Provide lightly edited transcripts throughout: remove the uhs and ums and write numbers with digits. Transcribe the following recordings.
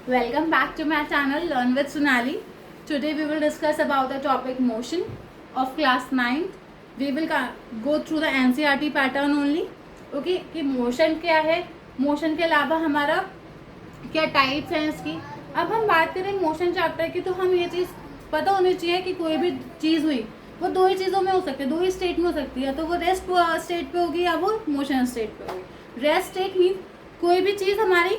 Welcome back to my channel Learn with Sonali. Today we will discuss about the topic motion of class 9th. We will go through the NCERT pattern only. Okay, कि motion क्या है, motion के अलावा हमारा क्या types हैं इसकी. अब हम बात करें मोशन चैप्टर की, तो हम ये चीज़ पता होनी चाहिए कि कोई भी चीज़ हुई वो दो ही चीज़ों में हो सकती है, दो ही स्टेट में हो सकती है. तो वो रेस्ट स्टेट पे होगी या वो मोशन स्टेट पे होगी. रेस्ट स्टेट मीन कोई भी चीज़ हमारी,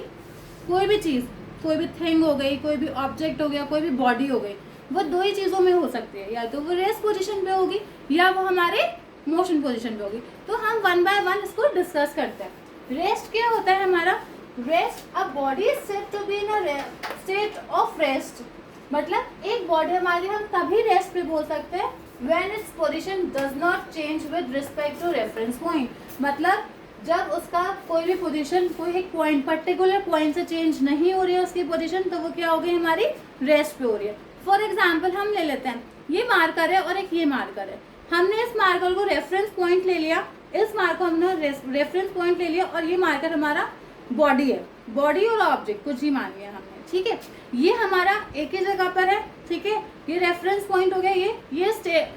कोई भी चीज़, कोई भी थिंग हो गई, कोई भी ऑब्जेक्ट हो गया, कोई भी बॉडी हो गई, वो दो ही चीज़ों में हो सकती है. या तो वो रेस्ट पोजीशन पे होगी या वो हमारे मोशन पोजीशन पे होगी. तो हम वन बाय वन इसको डिस्कस करते हैं. रेस्ट क्या होता है हमारा? Rest, a body is said to be in a state of rest. मतलब एक बॉडी हमारी हम तभी रेस्ट पे बोल सकते हैं when its position does not change with respect to reference point. मतलब जब उसका कोई भी पोजीशन, कोई एक पॉइंट, पर्टिकुलर पॉइंट से चेंज नहीं हो रही है उसकी पोजीशन, तो वो क्या हो गई, हमारी रेस्ट पे हो रही है. फॉर एग्जांपल हम ले लेते हैं, ये मार्कर है और एक ये मार्कर है. हमने इस मार्कर को रेफरेंस पॉइंट ले लिया, इस मार्कर को हमने रेफरेंस पॉइंट ले लिया, और ये मार्कर हमारा बॉडी है. बॉडी और ऑब्जेक्ट कुछ ही मान लिया हमने, ठीक है. ये हमारा एक ही जगह पर है, ठीक है. ये रेफरेंस पॉइंट हो गया, ये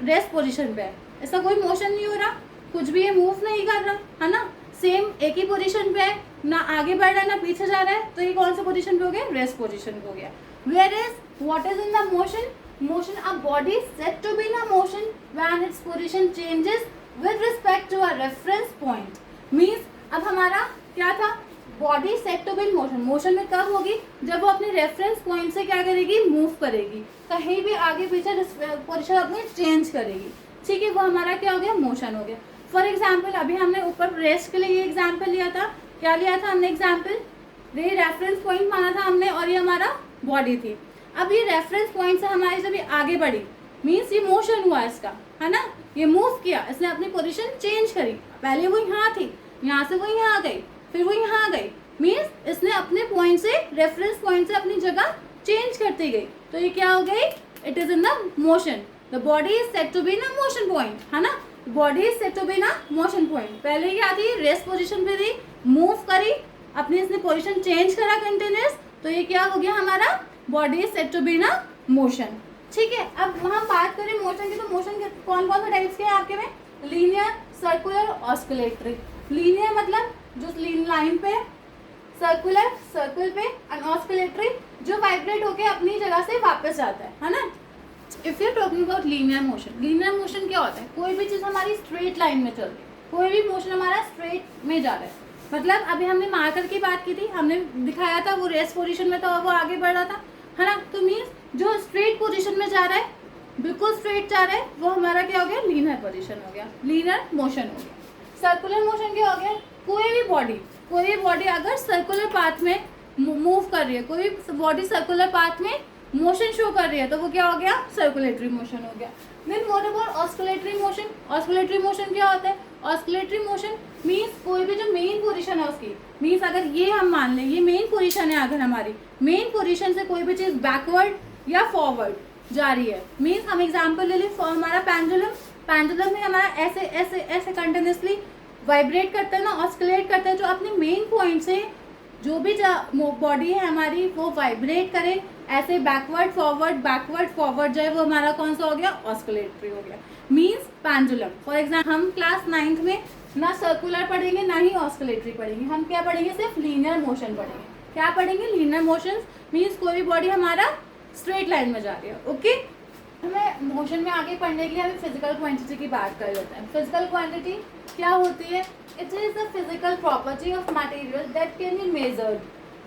रेस्ट पोजीशन पे है, इसका कोई मोशन नहीं हो रहा, कुछ भी ये मूव नहीं कर रहा है ना. सेम एक ही पोजीशन पे है, ना आगे बढ़ रहा है ना पीछे जा रहा है. तो ये कौन सा पोजीशन पे हो गया? रेस्ट पोजीशन पे हो गया. Where is what is in the motion? Motion, a body said to be in a motion when its position changes with respect to a reference point. Means अब हमारा क्या था? Body set to be in motion. Motion में कब होगी? जब वो अपने रेफरेंस पॉइंट से क्या करेगी? मूव करेगी, कहीं भी आगे पीछे पोजीशन अपनी चेंज करेगी, ठीक है. वो हमारा क्या हो गया? मोशन हो गया. फॉर एग्जाम्पल अभी हमने ऊपर रेस्ट के लिए ये एग्जाम्पल लिया था. क्या लिया था हमने एग्जाम्पल? ये रेफरेंस पॉइंट माना था हमने, और ये हमारा बॉडी थी. अब ये रेफरेंस पॉइंट से हमारी जब ये आगे बढ़ी, मीन्स ये मोशन हुआ इसका, है ना. ये मूव किया, इसने अपनी पोजीशन चेंज करी. पहले वो यहाँ थी, यहाँ से वो यहाँ आ गई, फिर वो यहाँ आ गई. मीन्स इसने अपने पॉइंट से, रेफरेंस पॉइंट से अपनी जगह चेंज करती गई. तो ये क्या हो गई? It is in the motion. The body is said to be in a motion point, है ना. Body is said to be in a motion point. पहले क्या थी? रेस्ट पोजीशन पे थी, मूव करी, अपनी इसने पोजीशन चेंज करा कंटिन्यूस. तो ये क्या हो गया हमारा? Body is said to be in a motion, ठीक है. अब हम बात करें मोशन की, तो मोशन के कौन कौन से टाइप्स के हैं आपके में? Linear, circular, ऑस्कुलेटरी. लीनियर मतलब जो लाइन पे, सर्कुलर सर्कल पे, एंड ऑस्कुलेटरी जो वाइब्रेट होके अपनी जगह से वापस जाता है ना. If you talking about linear motion, linear motion क्या होता है? कोई भी चीज़ हमारी स्ट्रेट लाइन में चल रही है, कोई भी मोशन हमारा स्ट्रेट में जा रहा है. मतलब अभी हमने मार्कर की बात की थी, हमने दिखाया था वो रेस्ट पोजीशन में था और वो आगे बढ़ रहा था, है ना. तो मीन्स जो स्ट्रेट पोजीशन में जा रहा है, बिल्कुल स्ट्रेट जा रहा है, वो हमारा क्या हो गया? लीनियर पोजीशन हो गया, लीनियर मोशन हो गया. सर्कुलर मोशन क्या हो गया? कोई भी बॉडी अगर सर्कुलर पाथ में मूव कर रही है, कोई भी बॉडी सर्कुलर पाथ में मोशन शो कर रही है, तो वो क्या हो गया? सर्कुलेटरी मोशन हो गया. Then what about oscillatory motion? Oscillatory motion क्या होता है? ऑस्कुलेटरी मोशन मीन्स कोई भी जो मेन पोजीशन है उसकी, मीन्स अगर ये हम मान लें ये मेन पोजीशन है, अगर हमारी मेन पोजीशन से कोई भी चीज़ बैकवर्ड या फॉरवर्ड जा रही है, मीन्स हम एग्जाम्पल ले लें हमारा पेंडुलम. पेंडुलम में हमारा ऐसे ऐसे ऐसे कंटिन्यूसली वाइब्रेट करता है ना, ऑस्कुलेट करता है, जो अपने मेन पॉइंट से जो भी बॉडी है हमारी वो वाइब्रेट करे, ऐसे बैकवर्ड फॉरवर्ड जाए, वो हमारा कौन सा हो गया? ऑस्कुलेटरी हो गया. Means pendulum. फॉर एग्जाम्पल हम क्लास 9th में ना सर्कुलर पढ़ेंगे ना ही ऑस्कुलेटरी पढ़ेंगे, हम क्या पढ़ेंगे? सिर्फ लीनियर मोशन पढ़ेंगे. क्या पढ़ेंगे? Linear motion. मीन्स कोई भी बॉडी हमारा स्ट्रेट लाइन में जा रही है. ओके, हमें मोशन में आगे पढ़ने के लिए हमें फिजिकल क्वांटिटी की बात कर लेते हैं. फिजिकल क्वांटिटी क्या होती है? It is the physical property of material that can be measured.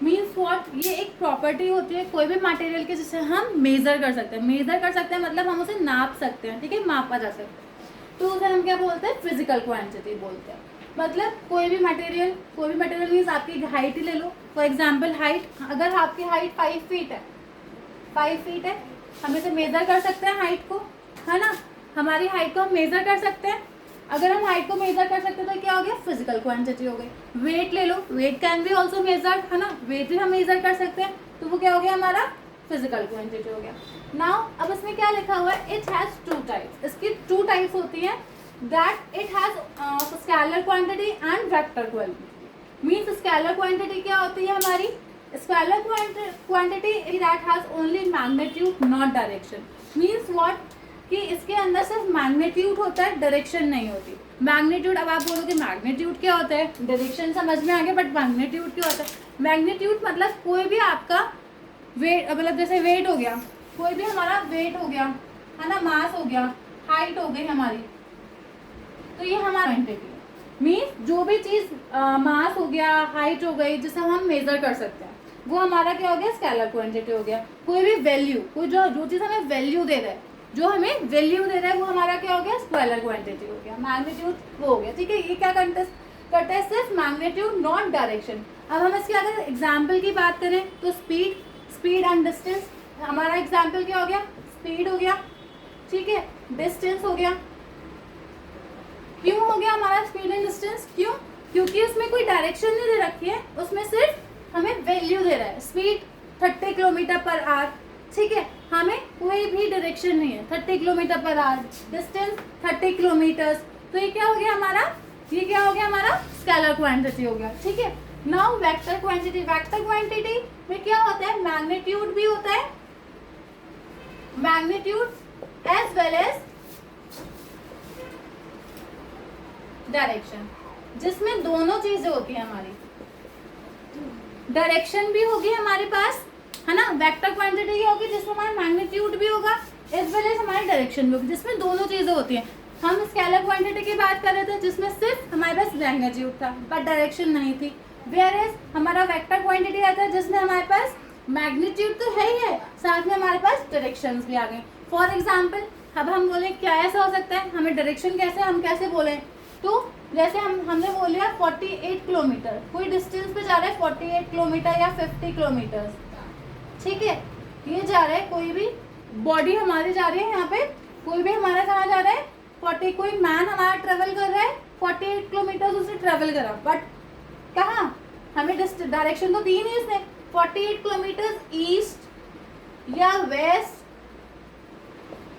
Means what? ये एक प्रॉपर्टी होती है कोई भी मटेरियल के जिसे हम मेजर कर सकते हैं. मेजर कर सकते हैं मतलब हम उसे नाप सकते हैं, ठीक है, मापा जा सकता है. तो उसे हम क्या बोलते हैं? फिजिकल क्वांटिटी बोलते हैं. मतलब कोई भी मटेरियल मीन्स आपकी हाइट ही ले लो. फॉर एग्जाम्पल हाइट, अगर आपकी हाइट 5 फीट है, 5 फीट है, हम इसे मेजर कर सकते हैं हाइट को, है ना. हमारी हाइट को हम मेजर कर सकते हैं. अगर हम हाइट को मेजर कर सकते हैं तो क्या हो गया? फिजिकल क्वांटिटी हो गई. वेट ले लो, weight can be also measured, है ना. वेट भी हम मेजर कर सकते हैं, तो वो क्या हो गया? हमारा फिजिकल क्वांटिटी हो गया. नाउ अब इसमें क्या लिखा हुआ है? It has 2 types. इसकी 2 टाइप्स होती हैं. That it has scalar quantity and vector quantity. Means scalar quantity क्या होती है हमारी? Scalar quantity that has only magnitude not direction. Means what? कि इसके अंदर सिर्फ मैग्नीट्यूड होता है, डायरेक्शन नहीं होती. मैग्नीट्यूड, अब आप बोलोगे मैग्नीट्यूड क्या होता है, डायरेक्शन समझ में आ गया, बट मैग्नीट्यूड क्या होता है? मैग्नीट्यूड मतलब कोई भी आपका वेट, मतलब जैसे वेट हो गया, कोई भी हमारा वेट हो गया है ना, मास हो गया, हाइट हो गई हमारी, तो ये हमारा क्वांटिटी है. मीन्स जो भी चीज़ मास हो गया, हाइट हो गई, जिसे हम मेजर कर सकते हैं, वो हमारा क्या हो गया, स्केलर क्वांटिटी हो गया. कोई भी वैल्यू, कोई जो चीज़ हमें वैल्यू दे रहा है, जो हमें वैल्यू दे रहा है, वो हमारा क्या हो गया, स्केलर क्वांटिटी हो गया. मैग्नीट्यूड वो हो गया. ठीक है, ये क्या करता है, सिर्फ मैग्नीट्यूड नॉट डायरेक्शन. अब हम इसके अगर एग्जाम्पल की बात करें तो स्पीड एंड डिस्टेंस. हमारा एग्जाम्पल क्या हो गया, स्पीड हो गया. ठीक है, डिस्टेंस हो गया. क्यों हो गया हमारा स्पीड एंड डिस्टेंस? क्यों? क्योंकि उसमें कोई डायरेक्शन नहीं दे रखी है, उसमें सिर्फ हमें वैल्यू दे रहा है. Speed 30 kilometre per hour. ठीक है, हमें कोई भी डायरेक्शन नहीं है. 30 kilometre per hour, distance 30 kilometres. तो ये क्या हो गया हमारा, ये क्या हो गया हमारा, स्केलर क्वांटिटी हो गया. ठीक है, now vector quantity. Vector quantity में क्या होता है, मैग्नीट्यूड भी होता है, magnitude as well as direction, जिसमें दोनों चीजें होती हैं हमारी. डायरेक्शन भी होगी हमारे पास, है ना. वेक्टर क्वांटिटी क्या होगी, जिसमें हमारा मैग्नीट्यूड भी होगा एज वेल एज हमारी डायरेक्शन भी होगी, जिसमें दोनों चीजें होती हैं. हम स्केलर क्वांटिटी की बात कर रहे थे जिसमें सिर्फ हमारे पास मैग्नीट्यूड था बट डायरेक्शन नहीं थी. वेयर एज हमारा वेक्टर क्वांटिटी आता है जिसमें हमारे पास मैग्नीट्यूड तो है ही है, साथ में हमारे पास डायरेक्शंस भी आ गए. फॉर एग्जाम्पल, अब हम बोले क्या ऐसा हो सकता है, हमें डायरेक्शन कैसे, हम कैसे बोलें, तो जैसे हमने बोलिया 48 किलोमीटर, कोई डिस्टेंस पे जा रहा है 48 किलोमीटर या 50 किलोमीटर. ठीक है, ये जा रहा है, कोई भी बॉडी हमारी जा रही है, यहाँ पे कोई भी हमारा कहाँ जा रहा है, 40, कोई मैन हमारा ट्रेवल कर रहा है 48 किलोमीटर, उसने ट्रेवल करा, बट कहाँ, हमें डायरेक्शन तो दी नहीं इसने. 48 किलोमीटर ईस्ट या वेस्ट,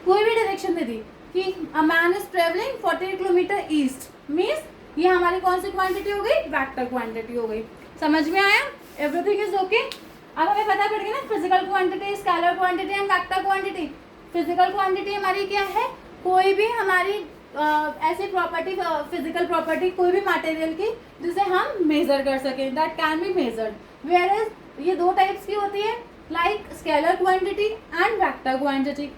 कोई भी डायरेक्शन दे दी कि a man is travelling 48 kilometre east. Means ये हमारी कौन सी क्वांटिटी हो गई, वेक्टर क्वांटिटी हो गई. समझ में आया, एवरीथिंग इज ओके. अब हमें पता पड़ गया ना physical quantity, scalar quantity and vector quantity. Physical quantity हमारी क्या है, कोई भी हमारी ऐसी प्रॉपर्टी, फिजिकल प्रॉपर्टी, कोई भी मटेरियल की जिसे हम मेजर कर सकें, that can be measured. Where is ये दो टाइप्स की होती है, like scalar quantity and vector quantity.